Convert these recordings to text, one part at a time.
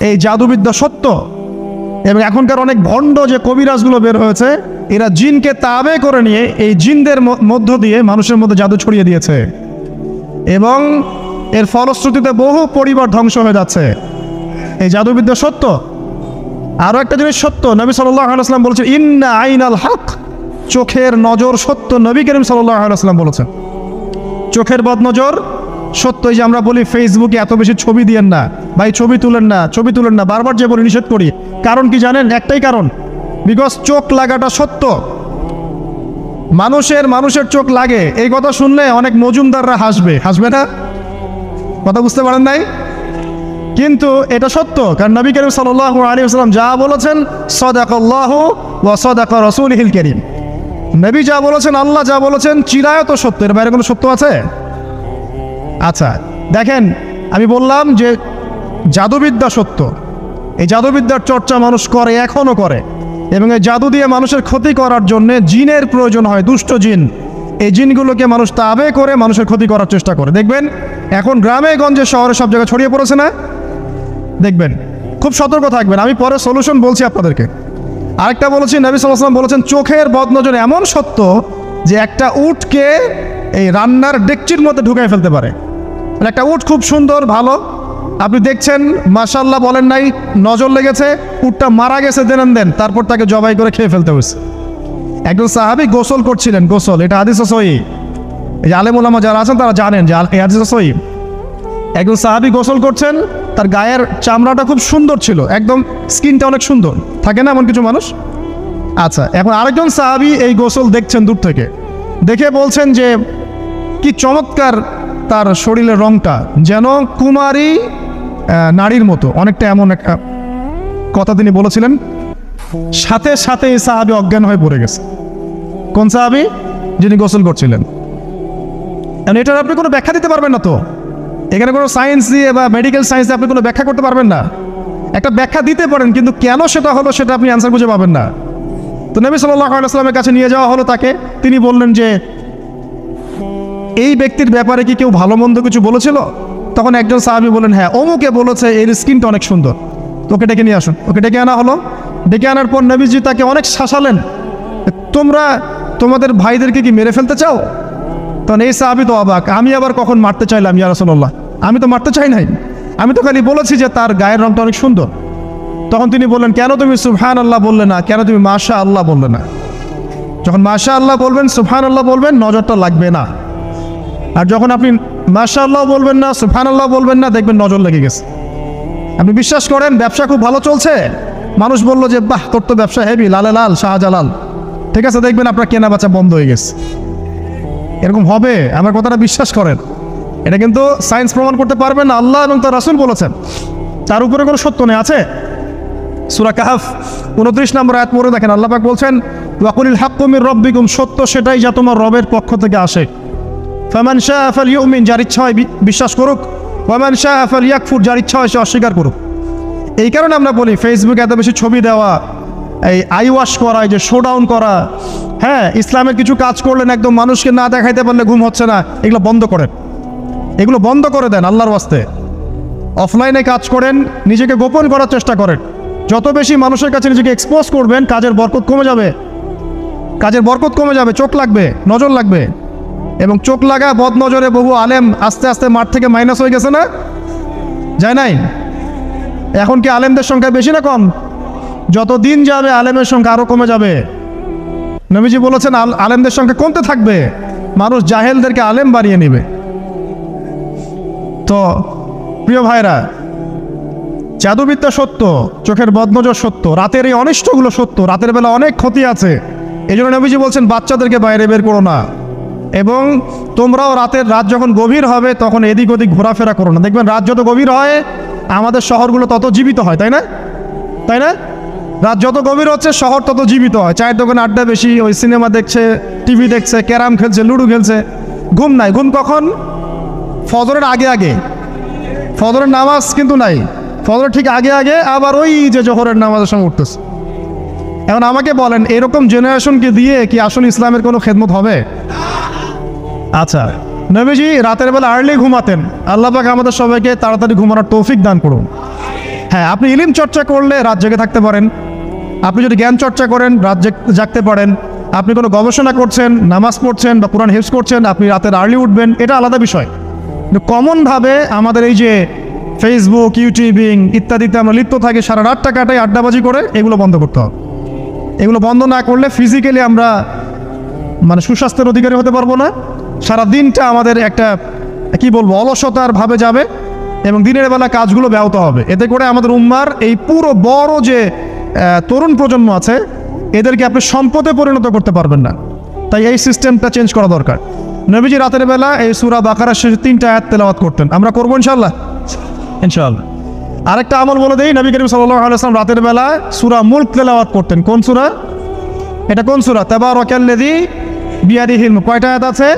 এই জাদুবিদ্যা সত্য। এবং এখনকার অনেক ভণ্ড যে কবিরাজগুলো বের হয়েছে, এরা জিনকে তাবে করে নিয়ে এই জিনদের মধ্য দিয়ে মানুষের মধ্যে জাদু ছড়িয়ে দিয়েছে, এবং এর ফলশ্রুতিতে বহু পরিবার ধ্বংস হয়ে যাচ্ছে। এই জাদুবিদ্যা সত্য। আরও একটা জিনিস সত্য, নবী সাল্লাল্লাহু আলাইহি ওয়াসাল্লাম বলেছেন ইন্না আইনাল হক, চোখের নজর সত্য। নবী করিম সাল্লাল্লাহু আলাইহি ওয়াসাল্লাম বলেছেন চোখের বদনজর সত্য। এই যে আমরা বলি ফেসবুকে এত বেশি ছবি দিয়েন না ভাই, ছবি তুলেন না, ছবি তুলেন না, বারবার যে বলি নিষেধ করি, কারণ কি জানেন? একটাই কারণ, বিকজ চোখ লাগাটা সত্য। মানুষের চোখ লাগে, এই কথা শুনলে অনেক মজুমদাররা হাসবে না? কথা বুঝতে পারেন নাই? কিন্তু এটা সত্য, কারণ নবী করিম সাল্লাল্লাহু আলাইহি ওয়াসাল্লাম যা বলেছেন সাদাকাল্লাহু ওয়া সাদাকা রাসূলুহুল কারীম, নবী যা বলেছেন, আল্লাহ যা বলেছেন চিরায়ত সত্য, এর বাইরে কোনো সত্য আছে? আচ্ছা দেখেন, আমি বললাম যে জাদুবিদ্যা সত্য। এই জাদুবিদ্যার চর্চা মানুষ করে, এখনও করে, এবং এই জাদু দিয়ে মানুষের ক্ষতি করার জন্য জিনের প্রয়োজন হয়, দুষ্ট জিন। এই জিনগুলোকে মানুষ তাবে করে মানুষের ক্ষতি করার চেষ্টা করে। দেখবেন এখন গ্রামে গঞ্জে শহরে সব জায়গায় ছড়িয়ে পড়েছে না? দেখবেন, খুব সতর্ক থাকবেন। আমি পরে সলিউশন বলছি আপনাদেরকে। আরেকটা বলেছি, নবী সাল্লাল্লাহু আলাইহি ওয়াসাল্লাম বলেছেন চোখের বদনজর এমন সত্য যে একটা উটকে এই রান্নার ডেকচির মধ্যে ঢুকাই ফেলতে পারে। মানে একটা উট খুব সুন্দর ভালো, আপনি দেখছেন মাশাআল্লাহ বলেন নাই, নজর লেগেছে, উটটা মারা গেছে দেন, তারপর তাকে জবাই করে খেয়ে ফেলতে হয়েছে। একজন সাহাবী গোসল করছিলেন, গোসল, এটা হাদিস সহিহ, এই যে আলেম ওলামা যারা আছেন তারা জানেন যে এই হাদিস সহিহ। একজন সাহাবী গোসল করছেন, তার গায়ের চামড়াটা খুব সুন্দর ছিল, একদম স্কিনটা অনেক সুন্দর থাকে না এমন কিছু মানুষ? আচ্ছা, এখন আরেকজন সাহাবী এই গোসল দেখছেন দূর থেকে, দেখে বলছেন যে কি চমৎকার তার শরীরের রংটা, যেন কুমারী নারীর মতো, অনেকটা এমন একটা কথা তিনি বলেছিলেন। সাথে সাথে এই সাহাবী অজ্ঞান হয়ে পড়ে গেছে। কোন সাহাবী? যিনি গোসল করছিলেন। এটার আপনি কোনো ব্যাখ্যা দিতে পারবেন না তো, এখানে কোনো সায়েন্স দিয়ে বা মেডিকেল সায়েন্স দিয়ে আপনি কোনো ব্যাখ্যা করতে পারবেন না। একটা ব্যাখ্যা দিতে পারেন, কিন্তু কেন সেটা হলো সেটা আপনি অ্যান্সার খুঁজে পাবেন না। তো নবী সাল্লাল্লাহু আলাইহি ওয়াসাল্লামের কাছে নিয়ে যাওয়া হলো তাকে। তিনি বললেন যে এই ব্যক্তির ব্যাপারে কি কেউ ভালো মন্দ কিছু বলেছিল? তখন একজন সাহাবী বলেন হ্যাঁ, অমুকে বলেছে এর স্কিনটা অনেক সুন্দর, ওকে ডেকে নিয়ে আসুন। ওকে ডেকে আনা হলো। ডেকে আনার পর নবীজি তাকে অনেক শাসালেন, তোমরা তোমাদের ভাইদেরকে কি মেরে ফেলতে চাও? তখন এই সাহাবী তো অবাক, আমি আবার কখন মারতে চাইলাম ইয়া রাসূলুল্লাহ? আমি তো মারতে চাই নাই, আমি তো খালি বলেছি যে তার গায়ের রংটা অনেক সুন্দর। তখন তিনি বললেন কেন তুমি সুবহানাল্লাহ বললে না, কেন তুমি মাশাআল্লাহ বললে না? যখন মাশাআল্লাহ বলবেন, সুবহানাল্লাহ বলবেন, নজরটা লাগবে না। আর যখন আপনি মাশাআল্লাহ বলবেন না, সুবহানাল্লাহ বলবেন না, দেখবেন নজর লেগে গেছে। আপনি বিশ্বাস করেন ব্যবসা খুব ভালো চলছে, মানুষ বলল যে বাহ তোর তো ব্যবসা হেভি, লালে লাল শাহজালাল, ঠিক আছে, দেখবেন আপনার কেনা বেচা বন্ধ হয়ে গেছে। এরকম হবে, আমার কথাটা বিশ্বাস করেন। এটা কিন্তু সায়েন্স প্রমাণ করতে পারবেন না, আল্লাহ এবং তার রাসূল বলেছেন, তার উপরে কোনো সত্য নেই। আছে সূরা কাহফ 29 নম্বর আয়াত পড়ে দেখেন, আল্লাহ পাক বলছেন ওয়াকুলিল হাক্কু মির রাব্বিকুম, সত্য সেটাই যা তোমার রবের পক্ষ থেকে আসে। ফামান শাআ ফালইউমিন, যার ইচ্ছা হয় বিশ্বাস করুক, ওয়ামান শাআ ফালইয়াকফুর, যার ইচ্ছা হয় সে অস্বীকার করুক। এই কারণে আমরা বলি ফেসবুকে এত বেশি ছবি দেওয়া, এই আই ওয়াশ করা, এই যে শোডাউন করা, হ্যাঁ, ইসলামের কিছু কাজ করলেন একদম মানুষকে না দেখাইতে পারলে ঘুম হচ্ছে না, এগুলো বন্ধ করেন, এগুলো বন্ধ করে দেন আল্লাহর ওয়াস্তে। অফলাইনে কাজ করেন, নিজেকে গোপন করার চেষ্টা করেন। যত বেশি মানুষের কাছে নিজেকে এক্সপোজ করবেন, কাজের বরকত কমে যাবে, কাজের বরকত কমে যাবে, চোখ লাগবে, নজর লাগবে। এবং চোখ লাগা বদ নজরে বহু আলেম আস্তে আস্তে মাঠ থেকে মাইনাস হয়ে গেছে না? যায় নাই? এখন কি আলেমদের সংখ্যা বেশি না কম? যত দিন যাবে আলেমের সংখ্যা আরও কমে যাবে। নবীজি বলেছেন আলেমদের সংখ্যা কমতে থাকবে, মানুষ জাহেলদেরকে আলেম বানিয়ে নেবে। তো প্রিয় ভাইরা, জাদুবিদ্যা সত্য, চোখের বদনজর সত্য, রাতের এই অনিষ্টগুলো সত্য, রাতের বেলা অনেক ক্ষতি আছে। এই জন্য নবীজি বলছেন বাচ্চাদেরকে বাইরে বের করো না, এবং তোমরাও রাত যখন গভীর হবে তখন এদিক ওদিক ঘোরাফেরা করো না। দেখবেন রাত যত গভীর হয় আমাদের শহরগুলো তত জীবিত হয়, তাই না? তাই না? রাত যত গভীর হচ্ছে শহর তত জীবিত হয়। চায়ের দোকানে আড্ডা বেশি, ওই সিনেমা দেখছে, টিভি দেখছে, ক্যারাম খেলছে, লুডো খেলছে, ঘুম নাই। ঘুম কখন? ফজরের আগে আগে। ফজরের নামাজ কিন্তু নাই, ফজরের ঠিক আগে আগে আবার ওই যে জোহরের নামাজের সময় উঠতেছে। এখন আমাকে বলেন এরকম জেনারেশনকে দিয়ে কি আসলে ইসলামের কোনো খেদমত হবে? আচ্ছা, নবীজি রাতের বেলা আর্লি ঘুমাতেন, আল্লাহ পাক আমাদের সবাইকে তাড়াতাড়ি ঘুমানোর তৌফিক দান করুন। হ্যাঁ, আপনি ইলম চর্চা করলে রাত জেগে থাকতে পারেন, আপনি যদি জ্ঞান চর্চা করেন রাত জাগতে পারেন, আপনি কোনো গবেষণা করছেন, নামাজ পড়ছেন বা কোরআন হিফজ করছেন, আপনি রাতের আর্লি উঠবেন, এটা আলাদা বিষয়। কিন্তু কমনভাবে আমাদের এই যে ফেসবুক, ইউটিউবিং ইত্যাদিতে আমরা লিপ্ত থাকি, সারা রাতটা কাটাই আড্ডাবাজি করে, এগুলো বন্ধ করতে হবে। এগুলো বন্ধ না করলে ফিজিক্যালি আমরা মানে সুস্বাস্থ্যের অধিকারী হতে পারবো না। সারা দিনটা আমাদের একটা কি বলবো অলসতার ভাবে যাবে এবং দিনের বেলা কাজগুলো ব্যাহত হবে। এতে করে আমাদের উম্মার এই পুরো বড় যে তরুণ প্রজন্ম আছে এদেরকে আপনি সম্পদে পরিণত করতে পারবেন না। তাই এই সিস্টেমটা চেঞ্জ করা দরকার। নবীজি রাতের বেলা এই সূরা বাকারার শেষে 3টা আয়াত তেলাওয়াত করতেন, আমরা করবো ইনশাআল্লাহ। ইনশাআল্লাহ। আরেকটা আমল বলে দেই, নবী করিম সাল্লাল্লাহু আলাইহি ওয়াসাল্লাম রাতের বেলা সূরা মুলক তেলাওয়াত করতেন। কোন সূরা এটা? কোন সূরা? তাবারাকাল্লাযী বিয়াদিহিল মুলক। কয়টা আয়াত আছে?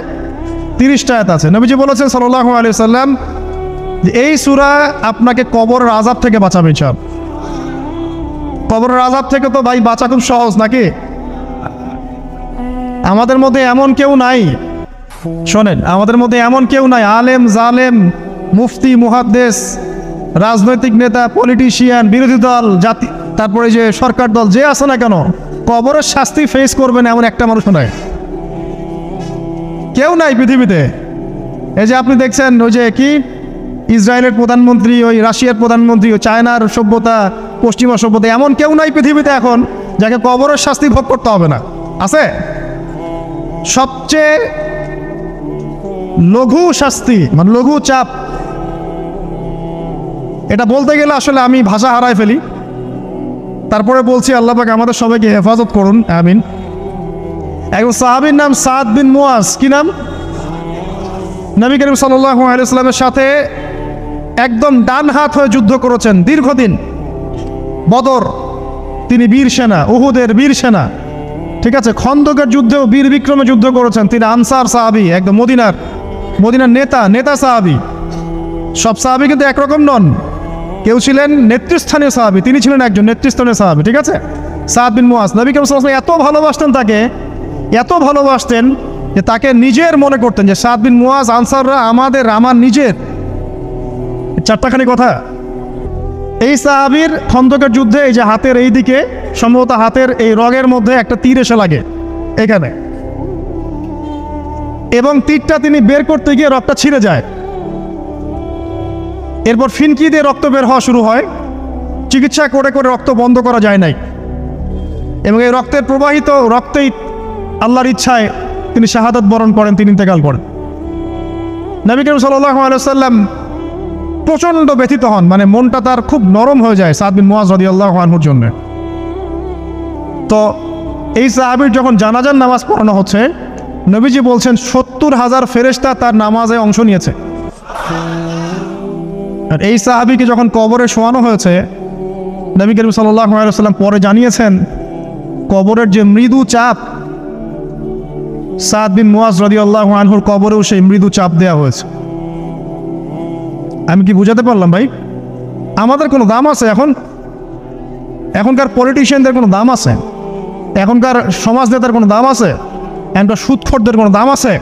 30টা আয়াত আছে। নবীজি বলেছেন সাল্লাল্লাহু আলাইহি ওয়াসাল্লাম যে এই সূরা আপনাকে কবরের আযাব থেকে বাঁচাবে ইনশাআল্লাহ। কবরের আযাব থেকে তো ভাই বাঁচা খুব সহজ নাকি? আমাদের মধ্যে এমন কেউ নাই, শোনেন, আমাদের মধ্যে এমন কেউ নাই আলেম জালেম মুফতি মুহাদ্দিস রাজনৈতিক নেতা পলিটিশিয়ান বিরোধী দল জাতি তারপরে যে সরকার দল যে আছে না কেন কবরের শাস্তি ফেস করবেন এমন একটা মানুষ নাই, কেউ নাই পৃথিবীতে। এই যে আপনি দেখছেন ওই যে কি ইসরায়েলের প্রধানমন্ত্রী, ওই রাশিয়ার প্রধানমন্ত্রী, ওই চায়নার সভ্যতা, পশ্চিমা সভ্যতা, এমন কেউ নাই পৃথিবীতে এখন যাকে কবরের শাস্তি ভোগ করতে হবে না। আছে? সবচেয়ে লঘু শাস্তি মানে লঘু চাপ, এটা বলতে গেলে আসলে আমি ভাষা হারায় ফেলি, তারপরে বলছি আল্লাহ পাক আমাদের সবাইকে হেফাজত করুন, আমিন। একজন সাহাবীর নাম সাদ বিন মুয়াজ। কি নাম? নবী করিম সাল্লাল্লাহু আলাইহি ওয়াসাল্লামের সাথে একদম ডান হাত হয়ে যুদ্ধ করেছেন দীর্ঘদিন। বদর তিনি বীর সেনা, উহুদের বীর সেনা, ঠিক আছে, খন্দকের যুদ্ধেও বীর বিক্রমে যুদ্ধ করেছেন। তিনি আনসার সাহাবী, একদম মদিনার নেতা সাহাবী। সব সাহাবী কিন্তু একরকম নন, কেউ ছিলেন নেতৃস্থানীয় সাহাবী, তিনি ছিলেন একজন নেতৃস্থানীয় সাহাবী, ঠিক আছে, সাদ বিন মুয়াজ। নবী করিম সাল্লাল্লাহু আলাইহি ওয়াসাল্লাম এত ভালোবাসতেন তাকে, এত ভালোবাসতেন যে তাকে নিজের মনে করতেন যে সাদ বিন মুয়াজ আনসাররা আমার নিজের। 4টাখানি কথা। এই সাহাবীর খন্দকের যুদ্ধে এই যে হাতের এই দিকে সম্ভবত হাতের এই রগের মধ্যে একটা তীর এসে লাগে এখানে, এবং তীরটা তিনি বের করতে গিয়ে রক্তটা ছিঁড়ে যায়। এরপর ফিনকি দিয়ে রক্ত বের হওয়া শুরু হয়। চিকিৎসা করে করে রক্ত বন্ধ করা যায় নাই, এবং এই রক্তের প্রবাহিত রক্তেই আল্লাহর ইচ্ছায় তিনি শাহাদাত বরণ করেন, তিনি ইন্তেকাল করেন। নবী করিম সাল্লাল্লাহু আলাইহি ওয়াসাল্লাম প্রচণ্ড ব্যথিত হন, মানে মনটা তার খুব নরম হয়ে যায় সাদ বিন মুয়াজ রাদিয়াল্লাহু আনহুর জন্য। তো এই সাহাবীর যখন জানাজার নামাজ পড়ানো হচ্ছে, নবীজি বলছেন 70,000 ফেরেশতা তার নামাজে অংশ নিয়েছে। আর এই সাহাবীকে যখন কবরে শোয়ানো হয়েছে, নবী করিম সাল্লাল্লাহু আলাইহি ওয়াসাল্লাম পরে জানিয়েছেন কবরের যে মৃদু চাপ, সাদ বিন মুয়াজ রাদিয়াল্লাহু আনহুর কবরেও সেই মৃদু চাপ দেওয়া হয়েছে। আমি কি বুঝাতে পারলাম ভাই? আমাদের কোনো দাম আছে এখনকার পলিটিশিয়ানদের কোনো দাম আছে? এখনকার সমাজ নেতার কোনো দাম আছে? এখনকার সুদখোরদের কোনো দাম আছে?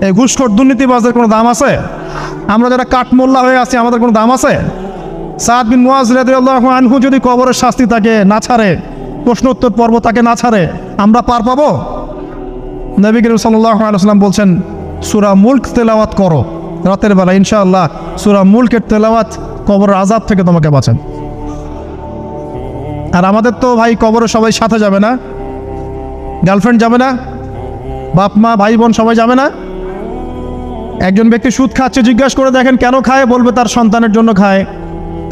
এই ঘুষখোর দুর্নীতিবাজদের কোনো দাম আছে? আমরা যারা কাঠমোল্লা হয়ে আছি আমাদের কোনো দাম আছে? সাদ বিন মুয়াজ রাদিয়াল্লাহু আনহু যদি কবরের শাস্তি তাকে না ছাড়ে, প্রশ্নোত্তর পর্ব তাকে না ছাড়ে, আমরা পার পাবো? নবী করিম সাল্লাল্লাহু আলাইহি ওয়াসাল্লাম বলছেন সূরা মুলক তেলাওয়াত করো রাতের বেলা, ইনশাআল্লাহ সূরা মুলকের তেলাওয়াত কবরের আযাব থেকে তোমাকে বাঁচান। আর আমাদের তো ভাই কবরে সবাই সাথে যাবে না, গার্লফ্রেন্ড যাবে না, বাপ মা ভাই বোন সবাই যাবে না। একজন ব্যক্তি সুদ খাচ্ছে, জিজ্ঞাসা করে দেখেন কেন খায়, বলবে তার সন্তানের জন্য খায়,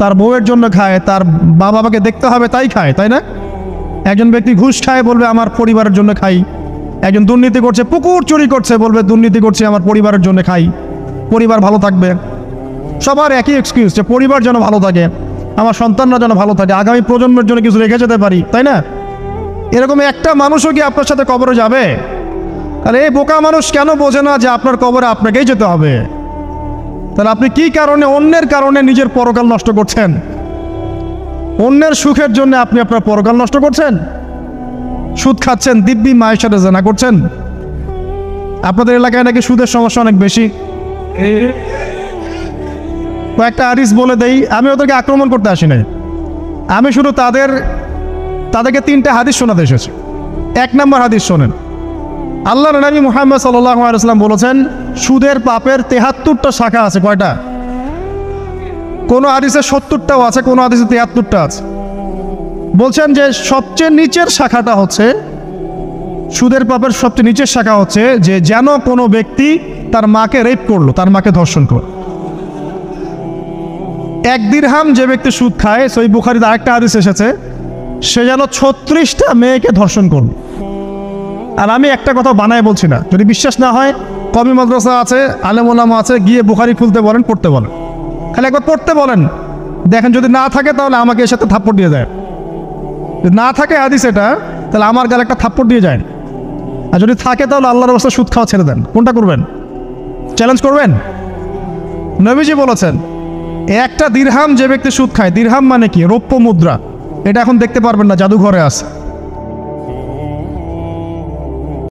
তার বউয়ের জন্য খায়, তার মা বাবাকে দেখতে হবে তাই খায়, তাই না? একজন ব্যক্তি ঘুষ খায়, বলবে আমার পরিবারের জন্য খাই। একজন দুর্নীতি করছে, পুকুর চুরি করছে, বলবে দুর্নীতি করছে আমার পরিবারের জন্য খাই, পরিবার ভালো থাকবে। সবার একই এক্সকিউজ যে পরিবার যেন ভালো থাকে, আমার সন্তানরা যেন ভালো থাকে, আগামী প্রজন্মের জন্য কিছু রেখে যেতে পারি, তাই না? এরকম একটা মানুষও কি আপনার সাথে কবরে যাবে? তাহলে এই বোকা মানুষ কেন বোঝে না যে আপনার কবরে আপনাকেই যেতে হবে? তাহলে আপনি কি কারণে অন্যের কারণে নিজের পরকাল নষ্ট করছেন? অন্যের সুখের জন্য আপনি আপনার পরকাল নষ্ট করছেন। সুদ খাচ্ছেন, দিব্যি মায়ের সাথে জেনা করছেন। আপনাদের এলাকায় নাকি সুদের সমস্যা অনেক বেশি। কয়েকটা হাদিস বলে দেই, আমি ওদেরকে আক্রমণ করতে আসি নাই, আমি শুধু তাদেরকে 3টা হাদিস শোনাতে এসেছি। 1 নম্বর হাদিস শোনেন। আল্লাহর নবী মুহাম্মদ সাল্লাল্লাহু আলাইহি ওয়াসাল্লাম বলেছেন, সুদের পাপের 73টা শাখা আছে। কয়টা? কোন হাদিসে 70টাও আছে, কোন হাদিসে 73টা আছে। বলছেন যে সবচেয়ে নিচের শাখাটা হচ্ছে, সুদের পাপের সবচেয়ে নিচের শাখা হচ্ছে যে যেন কোনো ব্যক্তি তার মাকে রেপ করলো, তার মাকে ধর্ষণ করলো। 1 দিরহাম যে ব্যক্তি সুদ খায়, সহিহ বুখারীতে আরেকটা হাদিস এসেছে, সে যেন 36টা মেয়েকে ধর্ষণ করলো। আর আমি একটা কথা বানায় বলছি না, যদি বিশ্বাস না হয় কওমি মাদ্রাসা আছে, আলেম ওলামা আছে, গিয়ে বুখারী খুলতে বলেন, পড়তে বলেন, খালি একবার পড়তে বলেন, দেখেন যদি না থাকে তাহলে আমাকে এর সাথে থাপ্পড় দিয়ে যায়। যদি না থাকে হাদিস এটা, তাহলে আমার গালে একটা থাপ্পড় দিয়ে যায়। আর যদি থাকে তাহলে আল্লাহর রাস্তায় সুদ খাওয়া ছেড়ে দেন। কোনটা করবেন? চ্যালেঞ্জ করবেন? নবীজি বলেছেন, 1টা দিরহাম যে ব্যক্তি সুদ খায়, দিরহাম মানে কি? রৌপ্য মুদ্রা। এটা এখন দেখতে পারবেন না, জাদুঘরে আছে।